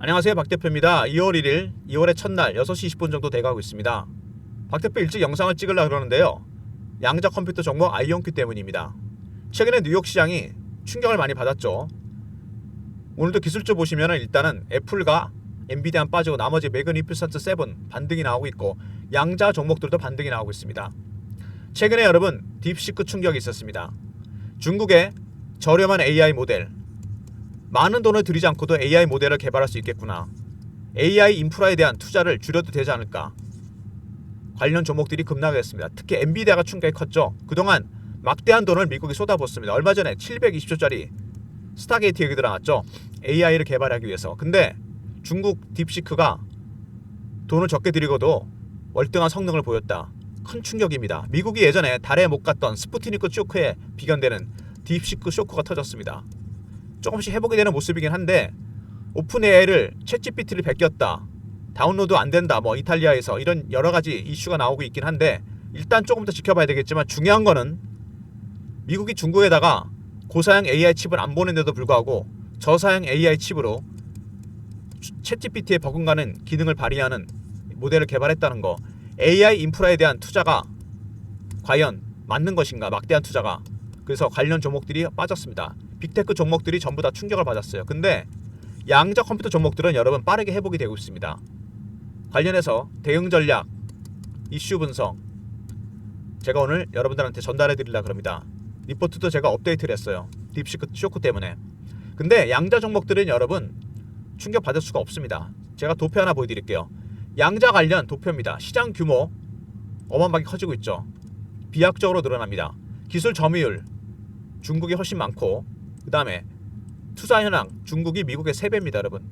안녕하세요, 박 대표입니다. 2월 1일 2월의 첫날 6시 20분 정도 돼가고 있습니다. 박 대표 일찍 영상을 찍으려고 그러는데요, 양자 컴퓨터 종목 아이온큐 때문입니다. 최근에 뉴욕 시장이 충격을 많이 받았죠. 오늘도 기술주 보시면 일단은 애플과 엔비디아 빠지고 나머지 매그니피선트 7 반등이 나오고 있고, 양자 종목들도 반등이 나오고 있습니다. 최근에 여러분 딥시크 충격이 있었습니다. 중국의 저렴한 AI 모델, 많은 돈을 들이지 않고도 AI 모델을 개발할 수 있겠구나, AI 인프라에 대한 투자를 줄여도 되지 않을까, 관련 종목들이 급락했습니다. 특히 엔비디아가 충격이 컸죠. 그동안 막대한 돈을 미국이 쏟아부었습니다. 얼마 전에 720조짜리 스타게이트 얘기 들어갔죠. AI를 개발하기 위해서. 근데 중국 딥시크가 돈을 적게 들이고도 월등한 성능을 보였다. 큰 충격입니다. 미국이 예전에 달에 못 갔던 스푸트니크 쇼크에 비견되는 딥시크 쇼크가 터졌습니다. 조금씩 회복이 되는 모습이긴 한데, 오픈 AI를 챗GPT를 베꼈다, 다운로드 안 된다, 뭐 이탈리아에서 이런 여러 가지 이슈가 나오고 있긴 한데, 일단 조금 더 지켜봐야 되겠지만, 중요한 거는 미국이 중국에다가 고사양 AI 칩을 안 보내는데도 불구하고 저사양 AI 칩으로 챗GPT에 버금가는 기능을 발휘하는 모델을 개발했다는 거. AI 인프라에 대한 투자가 과연 맞는 것인가, 막대한 투자가. 그래서 관련 종목들이 빠졌습니다. 빅테크 종목들이 전부 다 충격을 받았어요. 근데 양자 컴퓨터 종목들은 여러분 빠르게 회복이 되고 있습니다. 관련해서 대응 전략, 이슈 분석, 제가 오늘 여러분들한테 전달해 드리려고 합니다. 리포트도 제가 업데이트를 했어요. 딥시크 쇼크 때문에. 근데 양자 종목들은 여러분 충격 받을 수가 없습니다. 제가 도표 하나 보여드릴게요. 양자 관련 도표입니다. 시장 규모 어마어마하게 커지고 있죠. 비약적으로 늘어납니다. 기술 점유율 중국이 훨씬 많고, 그 다음에 투자 현황 중국이 미국의 3배입니다. 여러분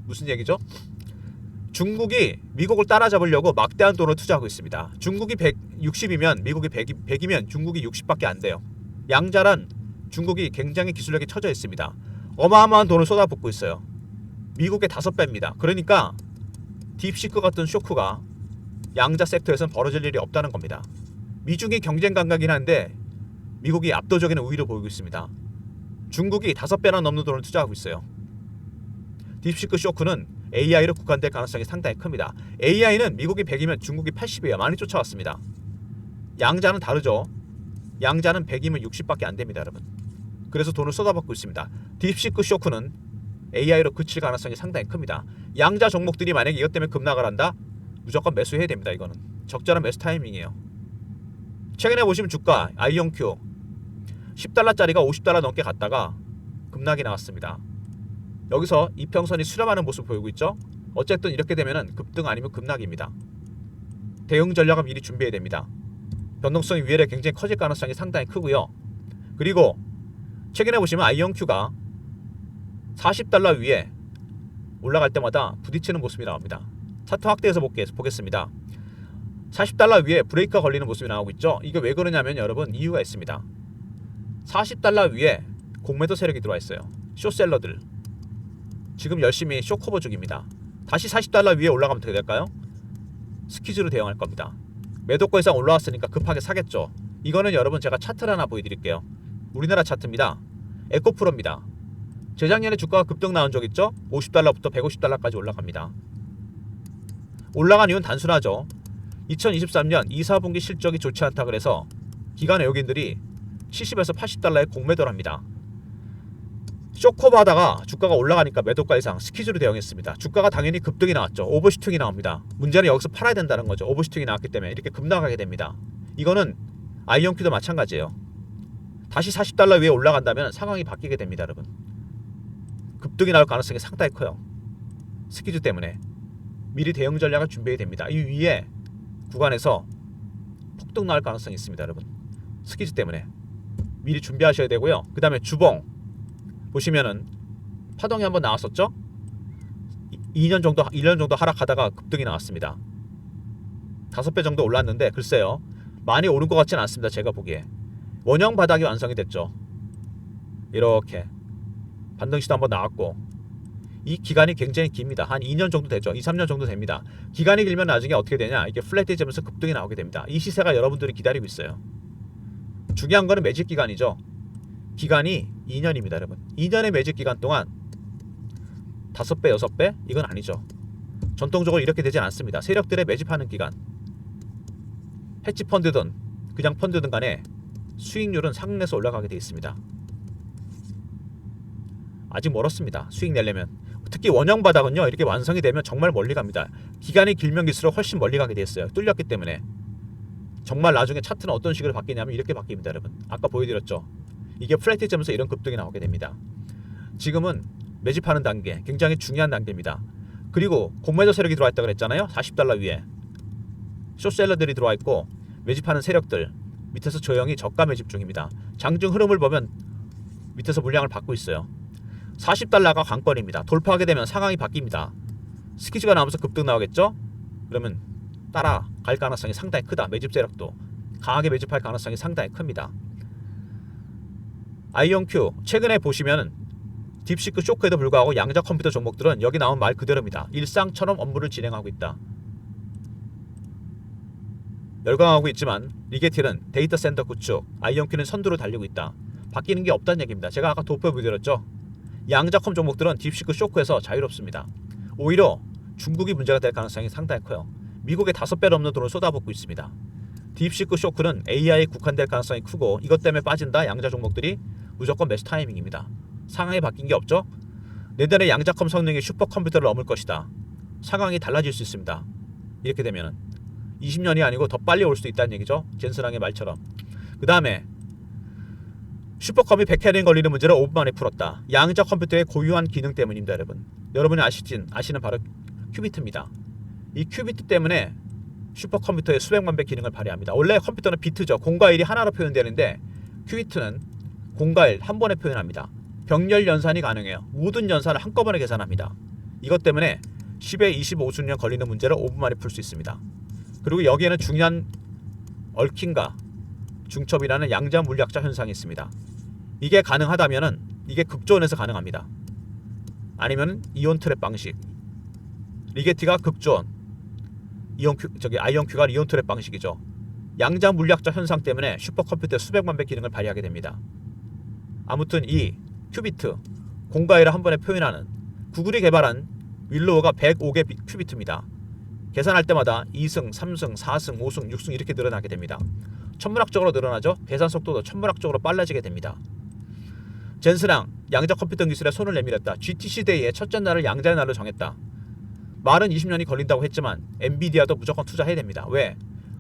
무슨 얘기죠? 중국이 미국을 따라잡으려고 막대한 돈을 투자하고 있습니다. 중국이 160이면 미국이 100이면 중국이 60밖에 안 돼요. 양자란 중국이 굉장히 기술력이 처져 있습니다. 어마어마한 돈을 쏟아붓고 있어요. 미국의 5배입니다. 그러니까 딥시크 같은 쇼크가 양자 섹터에서는 벌어질 일이 없다는 겁니다. 미중이 경쟁 관계긴 한데 미국이 압도적인 우위를 보이고 있습니다. 중국이 5배나 넘는 돈을 투자하고 있어요. 딥시크 쇼크는 AI로 국한될 가능성이 상당히 큽니다. AI는 미국이 100이면 중국이 80이에요. 많이 쫓아왔습니다. 양자는 다르죠. 양자는 100이면 60밖에 안 됩니다, 여러분. 그래서 돈을 쏟아붓고 있습니다. 딥시크 쇼크는 AI로 그칠 가능성이 상당히 큽니다. 양자 종목들이 만약에 이것 때문에 급락을 한다? 무조건 매수해야 됩니다. 이거는 적절한 매수 타이밍이에요. 최근에 보시면 주가 아이온큐 10달러짜리가 50달러 넘게 갔다가 급락이 나왔습니다. 여기서 이평선이 수렴하는 모습 보이고 있죠. 어쨌든 이렇게 되면은 급등 아니면 급락입니다. 대응 전략을 미리 준비해야 됩니다. 변동성이 위에래 굉장히 커질 가능성이 상당히 크고요. 그리고 최근에 보시면 아이온큐가 40달러 위에 올라갈 때마다 부딪히는 모습이 나옵니다. 차트 확대해서 보겠습니다. 40달러 위에 브레이크가 걸리는 모습이 나오고 있죠. 이게 왜 그러냐면 여러분 이유가 있습니다. 40달러 위에 공매도 세력이 들어와 있어요. 숏셀러들 지금 열심히 쇼커버 중입니다. 다시 40달러 위에 올라가면 어떻게 될까요? 스퀴즈로 대응할 겁니다. 매도가 이상 올라왔으니까 급하게 사겠죠. 이거는 여러분 제가 차트를 하나 보여드릴게요. 우리나라 차트입니다. 에코프로입니다. 재작년에 주가가 급등 나온 적 있죠? 50달러부터 150달러까지 올라갑니다. 올라간 이유는 단순하죠. 2023년 2, 4분기 실적이 좋지 않다 그래서 기관 외국인들이 70에서 80달러에 공매도를 합니다. 쇼커버 하다가 주가가 올라가니까 매도가 이상 스퀴즈로 대응했습니다. 주가가 당연히 급등이 나왔죠. 오버슈팅이 나옵니다. 문제는 여기서 팔아야 된다는 거죠. 오버슈팅이 나왔기 때문에 이렇게 급락하게 됩니다. 이거는 아이온큐도 마찬가지예요. 다시 40달러 위에 올라간다면 상황이 바뀌게 됩니다. 여러분 급등이 나올 가능성이 상당히 커요. 스퀴즈 때문에 미리 대응 전략을 준비해야 됩니다. 이 위에 구간에서 폭등 나올 가능성이 있습니다. 여러분 스퀴즈 때문에 미리 준비하셔야 되고요. 그 다음에 주봉 보시면은 파동이 한번 나왔었죠. 1년 정도 하락하다가 급등이 나왔습니다. 5배 정도 올랐는데 글쎄요 많이 오른 것 같지는 않습니다. 제가 보기에 원형 바닥이 완성이 됐죠. 이렇게 반등시도 한번 나왔고, 이 기간이 굉장히 깁니다. 한 2년 정도 되죠. 2, 3년 정도 됩니다. 기간이 길면 나중에 어떻게 되냐, 이게 플랫해지면서 급등이 나오게 됩니다. 이 시세가 여러분들이 기다리고 있어요. 중요한 거는 매직 기간이죠. 기간이 2년입니다. 여러분 2년의 매직 기간 동안 5배, 6배? 이건 아니죠. 전통적으로 이렇게 되진 않습니다. 세력들의 매집하는 기간, 헤지 펀드든 그냥 펀드든 간에 수익률은 상승해서 올라가게 되어 있습니다. 아직 멀었습니다. 수익 내려면. 특히 원형 바닥은요, 이렇게 완성이 되면 정말 멀리 갑니다. 기간이 길면 길수록 훨씬 멀리 가게 됐어요. 뚫렸기 때문에. 정말 나중에 차트는 어떤 식으로 바뀌냐면 이렇게 바뀝니다, 여러분. 아까 보여드렸죠. 이게 플래티점에서 이런 급등이 나오게 됩니다. 지금은 매집하는 단계, 굉장히 중요한 단계입니다. 그리고 공매도 세력이 들어와 있다고 그랬잖아요. $40 위에 숏셀러들이 들어와 있고, 매집하는 세력들 밑에서 조용히 저가 매집 중입니다. 장중 흐름을 보면 밑에서 물량을 받고 있어요. $40가 관건입니다. 돌파하게 되면 상황이 바뀝니다. 스키즈가 나오면서 급등 나오겠죠? 그러면 따라갈 가능성이 상당히 크다. 매집 세력도 강하게 매집할 가능성이 상당히 큽니다. 아이온큐 최근에 보시면 딥시크 쇼크에도 불구하고 양자 컴퓨터 종목들은 여기 나온 말 그대로입니다. 일상처럼 업무를 진행하고 있다. 열광하고 있지만 리게틸은 데이터 센터 구축, 아이온큐는 선두로 달리고 있다. 바뀌는 게 없다는 얘기입니다. 제가 아까 도표보여드렸죠. 양자컴 종목들은 딥시크 쇼크에서 자유롭습니다. 오히려 중국이 문제가 될 가능성이 상당히 커요. 미국의 5배 넘는 돈을 쏟아붓고 있습니다. 딥시크 쇼크는 AI에 국한될 가능성이 크고, 이것 때문에 빠진다 양자 종목들이 무조건 매수 타이밍입니다. 상황이 바뀐 게 없죠. 내년에 양자컴 성능이 슈퍼컴퓨터를 넘을 것이다. 상황이 달라질 수 있습니다. 이렇게 되면은 20년이 아니고 더 빨리 올 수도 있다는 얘기죠. 젠스랑의 말처럼. 그 다음에 슈퍼컴이 100캐리인 걸리는 문제를 5분 만에 풀었다. 양자 컴퓨터의 고유한 기능 때문입니다, 여러분. 여러분이 아시는 바로 큐비트입니다. 이 큐비트 때문에 슈퍼컴퓨터의 수백만 배 기능을 발휘합니다. 원래 컴퓨터는 비트죠. 공과 일이 하나로 표현되는데 큐비트는 공과 일 한 번에 표현합니다. 병렬 연산이 가능해요. 모든 연산을 한꺼번에 계산합니다. 이것 때문에 10에 25수년 걸리는 문제를 5분 만에 풀 수 있습니다. 그리고 여기에는 중요한 얽힘과 중첩이라는 양자 물리학적 현상이 있습니다. 이게 가능하다면은 이게 극조원에서 가능합니다. 아니면 이온 트랩 방식. 리게티가 극조원, 아이온큐가 이온 트랩 방식이죠. 양자 물리학적 현상 때문에 슈퍼컴퓨터의 수백만 배 기능을 발휘하게 됩니다. 아무튼 이 큐비트, 공과 일을 한 번에 표현하는 구글이 개발한 윌로우가 105개 큐비트입니다. 계산할 때마다 2승, 3승, 4승, 5승, 6승 이렇게 늘어나게 됩니다. 천문학적으로 늘어나죠. 계산 속도도 천문학적으로 빨라지게 됩니다. 젠스랑 양자 컴퓨터 기술에 손을 내밀었다. GTC 데이의 첫째 날을 양자의 날로 정했다. 말은 20년이 걸린다고 했지만 엔비디아도 무조건 투자해야 됩니다. 왜?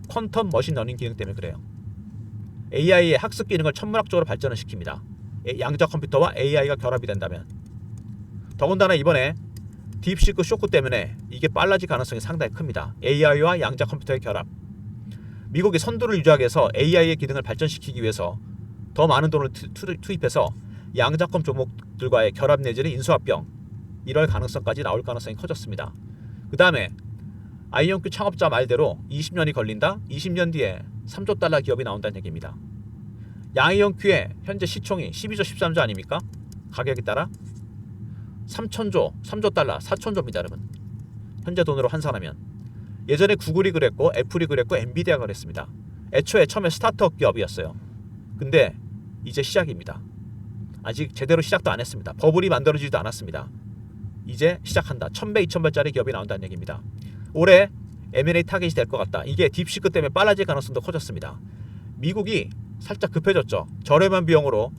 퀀텀 머신러닝 기능 때문에 그래요. AI의 학습 기능을 천문학적으로 발전을 시킵니다. 양자 컴퓨터와 AI가 결합이 된다면. 더군다나 이번에 딥시크 쇼크 때문에 이게 빨라질 가능성이 상당히 큽니다. AI와 양자 컴퓨터의 결합. 미국이 선두를 유지하기 위해서 AI의 기능을 발전시키기 위해서 더 많은 돈을 투입해서 양자컴 종목들과의 결합 내지는 인수합병, 이럴 가능성까지 나올 가능성이 커졌습니다. 그 다음에 아이온큐 창업자 말대로 20년이 걸린다? 20년 뒤에 $3조 기업이 나온다는 얘기입니다. 아이온큐의 현재 시총이 12조 13조 아닙니까? 가격에 따라 3천조, 3조 달러, 4천조입니다, 여러분. 현재 돈으로 환산하면. 예전에 구글이 그랬고, 애플이 그랬고, 엔비디아가 그랬습니다. 애초에 처음에 스타트업 기업이었어요. 근데 이제 시작입니다. 아직 제대로 시작도 안 했습니다. 버블이 만들어지지도 않았습니다. 이제 시작한다. 1000배, 2000배짜리 기업이 나온다는 얘기입니다. 올해 M&A 타겟이 될 것 같다. 이게 딥시크 때문에 빨라질 가능성도 커졌습니다. 미국이 살짝 급해졌죠. 저렴한 비용으로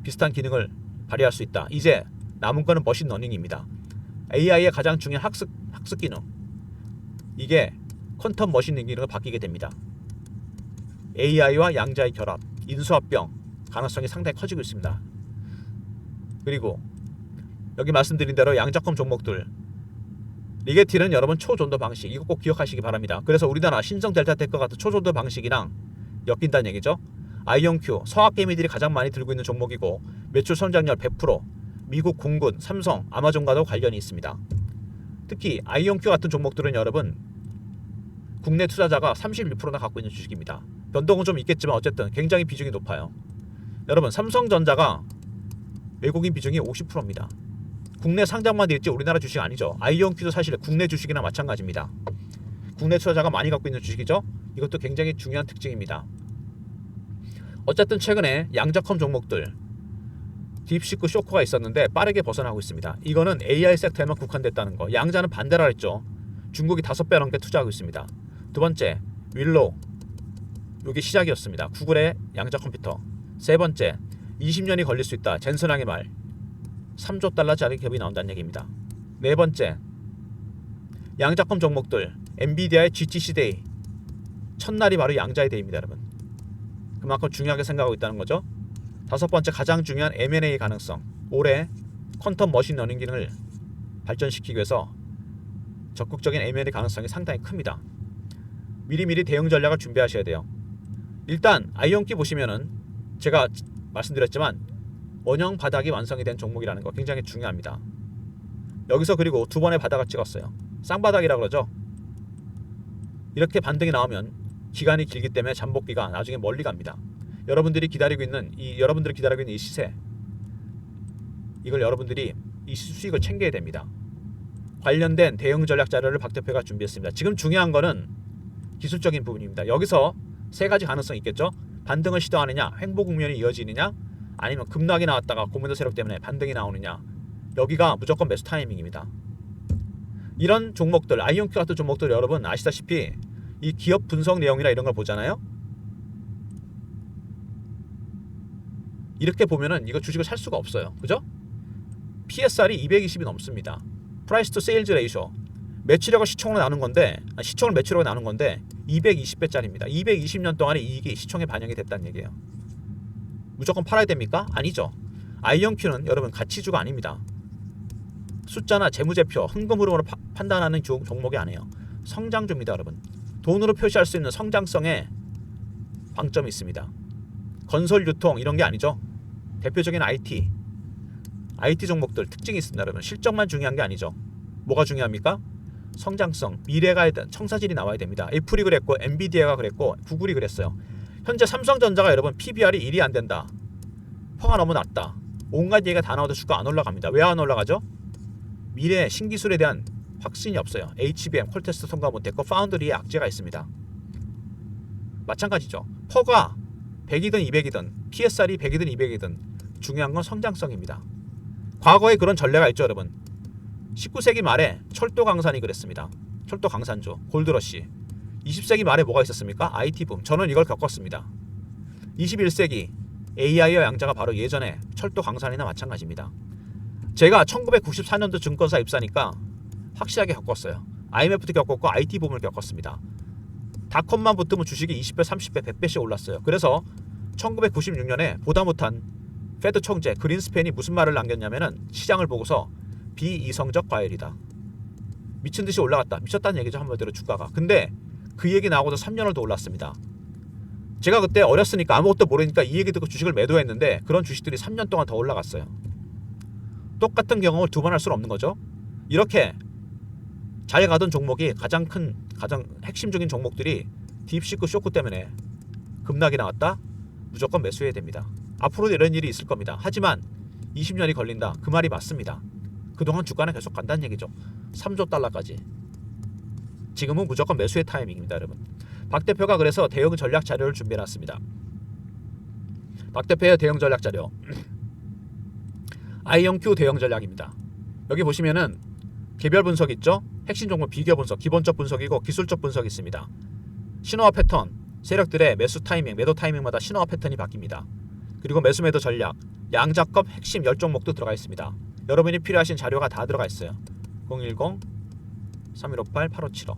비슷한 기능을 발휘할 수 있다. 이제 남은 거는 머신러닝입니다. AI의 가장 중요한 학습 기능. 이게 퀀텀 머신러닝 기능으로 바뀌게 됩니다. AI와 양자의 결합, 인수합병 가능성이 상당히 커지고 있습니다. 그리고 여기 말씀드린 대로 양자컴 종목들, 리게티는 여러분 초전도 방식, 이거 꼭 기억하시기 바랍니다. 그래서 우리나라 신성 델타테크 같은 초전도 방식이랑 엮인다는 얘기죠. 아이온큐, 서학개미들이 가장 많이 들고 있는 종목이고 매출 성장률 100%, 미국 공군, 삼성, 아마존과도 관련이 있습니다. 특히 아이온큐 같은 종목들은 여러분 국내 투자자가 31%나 갖고 있는 주식입니다. 변동은 좀 있겠지만 어쨌든 굉장히 비중이 높아요. 여러분 삼성전자가 외국인 비중이 50%입니다. 국내 상장만 돼 있지 우리나라 주식 아니죠. 아이온큐도 사실 국내 주식이나 마찬가지입니다. 국내 투자자가 많이 갖고 있는 주식이죠. 이것도 굉장히 중요한 특징입니다. 어쨌든 최근에 양자컴 종목들 딥시크 쇼크가 있었는데 빠르게 벗어나고 있습니다. 이거는 AI 섹터에만 국한됐다는 거. 양자는 반대라 했죠. 중국이 5배 넘게 투자하고 있습니다. 두 번째, 윌로우. 이게 시작이었습니다. 구글의 양자 컴퓨터. 세 번째, 20년이 걸릴 수 있다. 젠슨왕의 말. 3조 달러짜리 기업이 나온다는 얘기입니다. 네 번째, 양자컴 종목들. 엔비디아의 GTC 데이. 첫날이 바로 양자의 데이입니다, 여러분. 그만큼 중요하게 생각하고 있다는 거죠. 다섯 번째, 가장 중요한 M&A 가능성. 올해 퀀텀 머신 러닝 기능을 발전시키기 위해서 적극적인 M&A 가능성이 상당히 큽니다. 미리미리 대응 전략을 준비하셔야 돼요. 일단 아이온키 보시면은 제가 말씀드렸지만 원형 바닥이 완성이 된 종목이라는 거 굉장히 중요합니다. 여기서 그리고 두 번의 바닥을 찍었어요. 쌍바닥이라고 그러죠. 이렇게 반등이 나오면 기간이 길기 때문에 잠복기가 나중에 멀리 갑니다. 여러분들이 기다리고 있는 이 시세, 이걸 여러분들이 이 수익을 챙겨야 됩니다. 관련된 대응 전략 자료를 박 대표가 준비했습니다. 지금 중요한 거는 기술적인 부분입니다. 여기서 세 가지 가능성이 있겠죠. 반등을 시도하느냐, 횡보 국면이 이어지느냐, 아니면 급락이 나왔다가 고무도 세력 때문에 반등이 나오느냐. 여기가 무조건 매수 타이밍입니다. 이런 종목들, 아이온큐 같은 종목들 여러분 아시다시피 이 기업 분석 내용이나 이런 걸 보잖아요. 이렇게 보면은 이거 주식을 살 수가 없어요. 그죠? PSR이 220이 넘습니다. 프라이스 투 세일즈 레이쇼. 매출액을 시총으로 나눈 건데, 시총을 매출액으로 나눈 건데 220배짜리입니다. 220년 동안의 이익이 시총에 반영이 됐다는 얘기예요. 무조건 팔아야 됩니까? 아니죠. 아이온큐는 여러분 가치주가 아닙니다. 숫자나 재무제표, 흥금 흐름으로 판단하는 종목이 아니에요. 성장주입니다, 여러분. 돈으로 표시할 수 있는 성장성에 방점이 있습니다. 건설, 유통 이런 게 아니죠. 대표적인 IT 종목들 특징이 있습니다, 여러분. 실적만 중요한 게 아니죠. 뭐가 중요합니까? 성장성, 미래가 청사진이 나와야 됩니다. 애플이 그랬고, 엔비디아가 그랬고, 구글이 그랬어요. 현재 삼성전자가 여러분 PBR이 1이 안 된다. 퍼가 너무 낮다. 온갖 얘기가 다 나와도 주가 안 올라갑니다. 왜 안 올라가죠? 미래 신기술에 대한 확신이 없어요. HBM, 콜테스트 통과 못했고 파운드리에 악재가 있습니다. 마찬가지죠. 퍼가 100이든 200이든 PSR이 100이든 200이든 중요한 건 성장성입니다. 과거에 그런 전례가 있죠, 여러분. 19세기 말에 철도 강산이 그랬습니다. 철도 강산주, 골드러시. 20세기 말에 뭐가 있었습니까? IT 붐. 저는 이걸 겪었습니다. 21세기 AI와 양자가 바로 예전에 철도 강산이나 마찬가지입니다. 제가 1994년도 증권사 입사니까 확실하게 겪었어요. IMF도 겪었고 IT 붐을 겪었습니다. 닷컴만 붙으면 주식이 20배, 30배, 100배씩 올랐어요. 그래서 1996년에 보다 못한 페드 총재 그린스팬이 무슨 말을 남겼냐면은 시장을 보고서 비이성적 과열이다. 미친 듯이 올라갔다. 미쳤다는 얘기죠, 한마디로 주가가. 근데 그 얘기 나오고서 3년을 더 올랐습니다. 제가 그때 어렸으니까 아무것도 모르니까 이 얘기 듣고 주식을 매도했는데 그런 주식들이 3년 동안 더 올라갔어요. 똑같은 경험을 두 번 할 수는 없는 거죠. 이렇게 잘 가던 종목이 가장 핵심적인 종목들이 딥시크 쇼크 때문에 급락이 나왔다? 무조건 매수해야 됩니다. 앞으로도 이런 일이 있을 겁니다. 하지만 20년이 걸린다. 그 말이 맞습니다. 그동안 주가는 계속 간다는 얘기죠. 3조 달러까지. 지금은 무조건 매수의 타이밍입니다, 여러분. 박 대표가 그래서 대응 전략 자료를 준비해놨습니다. 박 대표의 대응 전략 자료. 아이온큐 대응 전략입니다. 여기 보시면은 개별 분석 있죠? 핵심 종목 비교 분석, 기본적 분석이고 기술적 분석이 있습니다. 신호와 패턴, 세력들의 매수 타이밍, 매도 타이밍마다 신호와 패턴이 바뀝니다. 그리고 매수 매도 전략, 양자컵 핵심 10종목도 들어가 있습니다. 여러분이 필요하신 자료가 다 들어가 있어요. 010-3158-8575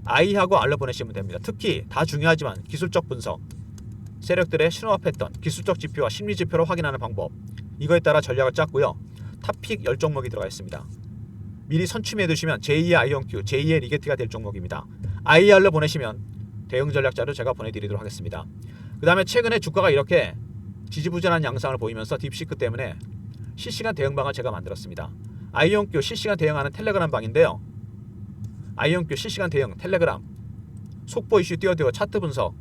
I하고 R로 보내시면 됩니다. 특히 다 중요하지만 기술적 분석, 세력들의 신호와 패턴, 기술적 지표와 심리 지표로 확인하는 방법, 이거에 따라 전략을 짰고요. 탑픽 10종목이 들어가 있습니다. 미리 선취해 두시면 제2의 아이온큐, 제2의 리게트가 될 종목입니다. IR로 보내시면 대응 전략 자료 제가 보내드리도록 하겠습니다. 그 다음에 최근에 주가가 이렇게 지지부진한 양상을 보이면서 딥시크 때문에 실시간 대응방을 제가 만들었습니다. 아이온큐 실시간 대응하는 텔레그램 방인데요. 아이온큐 실시간 대응 텔레그램 속보 이슈 띄워띄워 차트 분석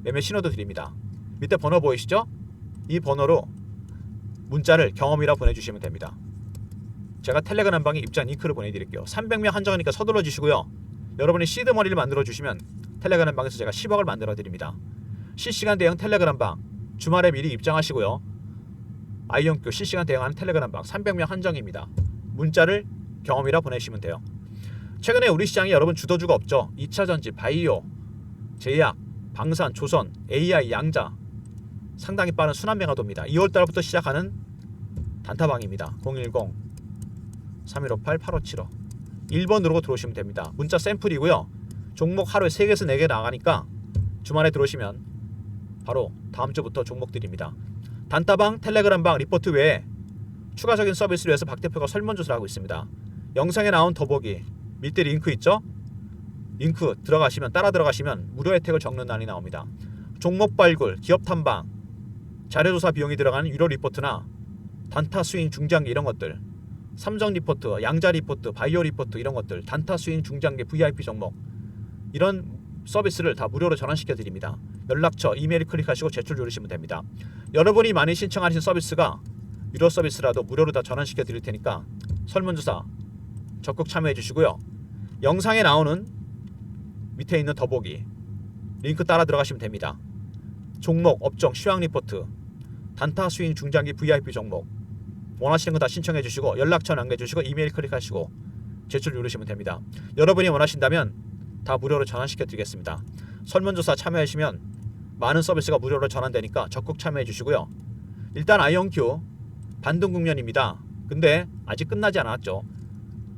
매매 신호도 드립니다. 밑에 번호 보이시죠? 이 번호로 문자를 경험이라 보내주시면 됩니다. 제가 텔레그램 방에 입장 링크를 보내드릴게요. 300명 한정하니까 서둘러 주시고요. 여러분이 시드머니를 만들어 주시면 텔레그램 방에서 제가 10억을 만들어 드립니다. 실시간 대응 텔레그램 방 주말에 미리 입장하시고요. 아이온큐 실시간 대응하는 텔레그램방 300명 한정입니다. 문자를 경험이라 보내시면 돼요. 최근에 우리 시장에 여러분 주도주가 없죠. 2차전지, 바이오, 제약, 방산, 조선, AI, 양자 상당히 빠른 순환매가도입니다. 2월달부터 시작하는 단타방입니다. 010-3158-8575 1번 누르고 들어오시면 됩니다. 문자 샘플이고요. 종목 하루에 3개에서 4개 나가니까 주말에 들어오시면 바로 다음 주부터 종목 드립니다. 단타방, 텔레그램방, 리포트 외에 추가적인 서비스를 위해서 박 대표가 설문조사를 하고 있습니다. 영상에 나온 더보기 밑에 링크 있죠? 링크 들어가시면 따라 들어가시면 무료 혜택을 적는欄이 나옵니다. 종목 발굴, 기업 탐방, 자료조사 비용이 들어가는 유료 리포트나 단타 스윙 중장기 이런 것들, 삼성 리포트, 양자 리포트, 바이오 리포트 이런 것들, 단타 스윙 중장기 VIP 종목 이런 서비스를 다 무료로 전환시켜 드립니다. 연락처, 이메일 클릭하시고 제출 누르시면 됩니다. 여러분이 많이 신청하신 서비스가 유료 서비스라도 무료로 다 전환시켜 드릴 테니까 설문조사 적극 참여해 주시고요. 영상에 나오는 밑에 있는 더보기 링크 따라 들어가시면 됩니다. 종목, 업종, 시황 리포트, 단타 스윙 중장기 VIP 종목 원하시는 거 다 신청해 주시고 연락처 남겨 주시고 이메일 클릭하시고 제출 누르시면 됩니다. 여러분이 원하신다면 다 무료로 전환시켜 드리겠습니다. 설문조사 참여하시면 많은 서비스가 무료로 전환되니까 적극 참여해 주시고요. 일단 아이온큐 반등 국면입니다. 근데 아직 끝나지 않았죠.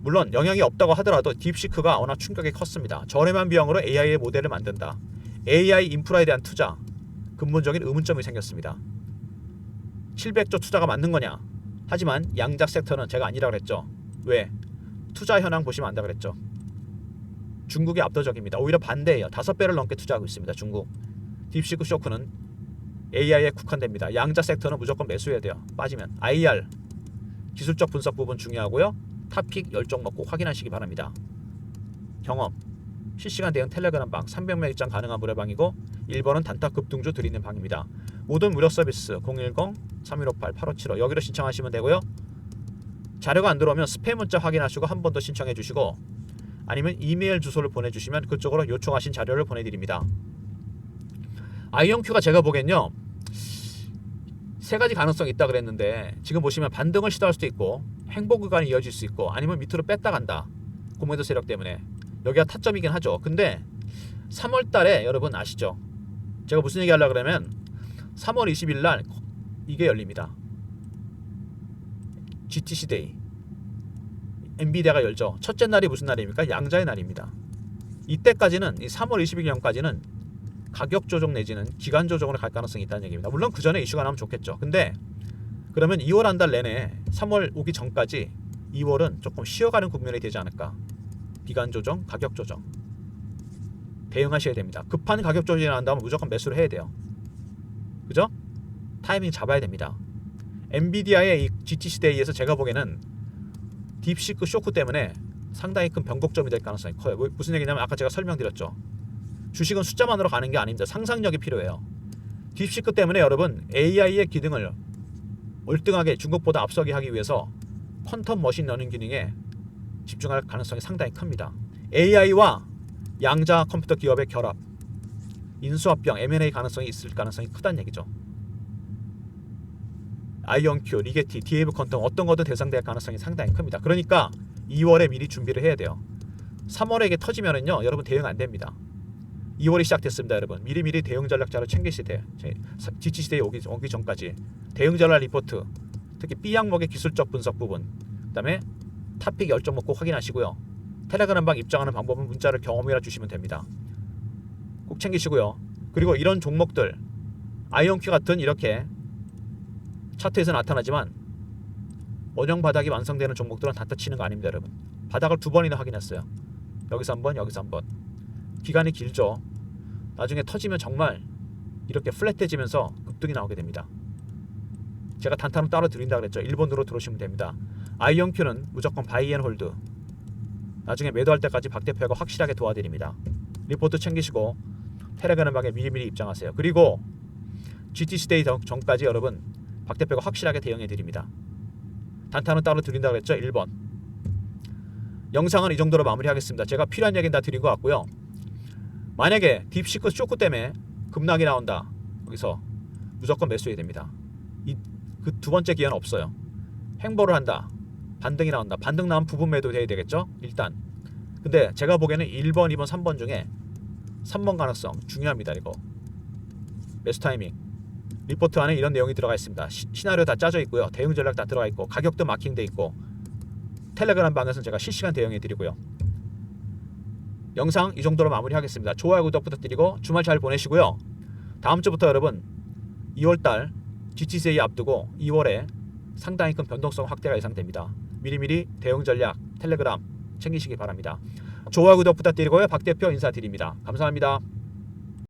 물론 영향이 없다고 하더라도 딥시크가 워낙 충격이 컸습니다. 저렴한 비용으로 AI의 모델을 만든다. AI 인프라에 대한 투자 근본적인 의문점이 생겼습니다. 700조 투자가 맞는 거냐? 하지만 양작 섹터는 제가 아니라고 그랬죠. 왜? 투자 현황 보시면 안다 그랬죠. 중국이 압도적입니다. 오히려 반대예요. 5배를 넘게 투자하고 있습니다. 중국. 딥시크 쇼크는 AI에 국한됩니다. 양자 섹터는 무조건 매수해야 돼요. 빠지면. IR 기술적 분석 부분 중요하고요. 탑픽 열종목 꼭 확인하시기 바랍니다. 경험 실시간 대응 텔레그램방 300명 입장 가능한 무료방이고 1번은 단타 급등주 드리는 방입니다. 모든 무료 서비스 010-3158-8575 여기로 신청하시면 되고요. 자료가 안 들어오면 스팸 문자 확인하시고 한 번 더 신청해 주시고 아니면 이메일 주소를 보내주시면 그쪽으로 요청하신 자료를 보내드립니다. 아이온큐가 제가 보기엔요 3가지 가능성이 있다 그랬는데 지금 보시면 반등을 시도할 수도 있고 행보 구간이 이어질 수 있고 아니면 밑으로 뺐다 간다. 공매도 세력 때문에 여기가 타점이긴 하죠. 근데 3월 달에 여러분 아시죠? 제가 무슨 얘기 하려고 그러면 3월 20일 날 이게 열립니다. GTC 데이. 엔비디아가 열죠. 첫째 날이 무슨 날입니까? 양자의 날입니다. 이때까지는 이 3월 20일 전까지는 가격 조정 내지는 기간 조정으로 갈 가능성이 있다는 얘기입니다. 물론 그 전에 이슈가 나면 좋겠죠. 근데 그러면 2월 한 달 내내 3월 오기 전까지 2월은 조금 쉬어가는 국면이 되지 않을까. 기간 조정, 가격 조정 대응하셔야 됩니다. 급한 가격 조정이 나온다면 무조건 매수를 해야 돼요. 그죠? 타이밍 잡아야 됩니다. 엔비디아의 이 GTC 데이에서 제가 보기에는 딥시크 쇼크 때문에 상당히 큰 변곡점이 될 가능성이 커요. 무슨 얘기냐면 아까 제가 설명드렸죠. 주식은 숫자만으로 가는 게 아닙니다. 상상력이 필요해요. 딥시크 때문에 여러분 AI의 기능을 월등하게 중국보다 앞서게 하기 위해서 퀀텀 머신 러닝 기능에 집중할 가능성이 상당히 큽니다. AI와 양자 컴퓨터 기업의 결합, 인수합병, M&A 가능성이 있을 가능성이 크다는 얘기죠. 아이온큐, 리게티, DAV 퀀텀 어떤 것도 대상될 가능성이 상당히 큽니다. 그러니까 2월에 미리 준비를 해야 돼요. 3월에 이게 터지면은요, 여러분 대응 안 됩니다. 2월이 시작됐습니다, 여러분. 미리미리 대응 전략자를 챙기셔야 돼요. GTC 대회 오기 전까지 대응 전략 리포트, 특히 B 항목의 기술적 분석 부분, 그다음에 탑픽 열정목 꼭 확인하시고요. 텔레그램방 입장하는 방법은 문자를 경험이라 주시면 됩니다. 꼭 챙기시고요. 그리고 이런 종목들 아이온큐 같은 이렇게 차트에서 나타나지만 원형 바닥이 완성되는 종목들은 단타 치는 거 아닙니다, 여러분. 바닥을 2번이나 확인했어요. 여기서 한 번, 여기서 한 번. 기간이 길죠. 나중에 터지면 정말 이렇게 플랫해지면서 급등이 나오게 됩니다. 제가 단타는 따로 드린다 그랬죠. 1번으로 들어오시면 됩니다. 아이온큐는 무조건 바이 앤 홀드. 나중에 매도할 때까지 박 대표가 확실하게 도와드립니다. 리포트 챙기시고 텔레그램방에 미리미리 입장하세요. 그리고 GTC 데이 전까지 여러분 박 대표가 확실하게 대응해 드립니다. 단타는 따로 드린다고 했죠. 1번. 영상은 이 정도로 마무리하겠습니다. 제가 필요한 얘기는 다 드린 것 같고요. 만약에 딥시크 쇼크 때문에 급락이 나온다. 여기서 무조건 매수해야 됩니다. 그 두 번째 기회는 없어요. 행보를 한다. 반등이 나온다. 반등 나오면 부분 매도 돼야 되겠죠? 일단. 근데 제가 보기에는 1번, 2번, 3번 중에 3번 가능성 중요합니다. 이거. 매수 타이밍. 리포트 안에 이런 내용이 들어가 있습니다. 시나리오 다 짜져 있고요. 대응 전략 다 들어가 있고 가격도 마킹돼 있고 텔레그램 방에서는 제가 실시간 대응해 드리고요. 영상 이 정도로 마무리하겠습니다. 좋아요, 구독 부탁드리고 주말 잘 보내시고요. 다음 주부터 여러분 2월달 GTCA 앞두고 2월에 상당히 큰 변동성 확대가 예상됩니다. 미리미리 대응 전략 텔레그램 챙기시기 바랍니다. 좋아요, 구독 부탁드리고요. 박 대표 인사드립니다. 감사합니다.